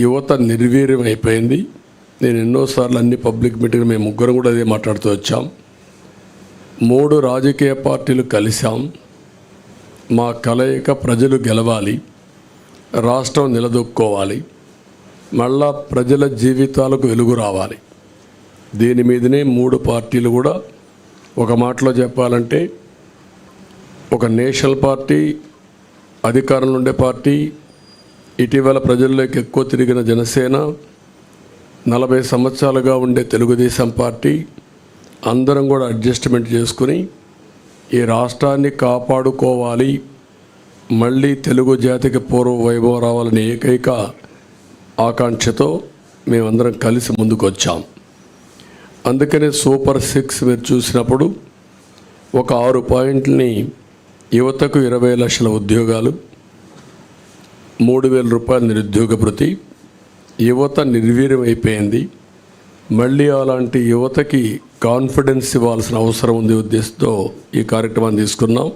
యువత నిర్వీర్యం అయిపోయింది. నేను ఎన్నోసార్లు అన్ని పబ్లిక్ మీటింగ్ మేము ముగ్గురం కూడా అదే మాట్లాడుతూ వచ్చాం. 3 రాజకీయ పార్టీలు కలిసాం. మా కలయిక ప్రజలు గెలవాలి, రాష్ట్రం నిలదొక్కోవాలి, మళ్ళా ప్రజల జీవితాలకు వెలుగు రావాలి. దీని మీదనే 3 పార్టీలు కూడా ఒక మాటలో చెప్పాలంటే ఒక నేషనల్ పార్టీ, అధికారంలో ఉండే పార్టీ, ఇటీవల ప్రజల్లోకి ఎక్కువ తిరిగిన జనసేన, 40 సంవత్సరాలుగా ఉండే తెలుగుదేశం పార్టీ అందరం కూడా అడ్జస్ట్మెంట్ చేసుకుని ఈ రాష్ట్రాన్ని కాపాడుకోవాలి, మళ్ళీ తెలుగు జాతికి పూర్వ వైభవం రావాలనే ఏకైక ఆకాంక్షతో మేమందరం కలిసి ముందుకు వచ్చాం. అందుకనే సూపర్ 6 మీరు చూసినప్పుడు ఒక 6 పాయింట్లని యువతకు 20 లక్షల ఉద్యోగాలు, 3,000 రూపాయల నిరుద్యోగ భృతి, యువత నిర్వీర్యం అయిపోయింది, మళ్ళీ అలాంటి యువతకి కాన్ఫిడెన్స్ ఇవ్వాల్సిన అవసరం ఉంది ఉద్దేశంతో ఈ కార్యక్రమాన్ని తీసుకున్నాం.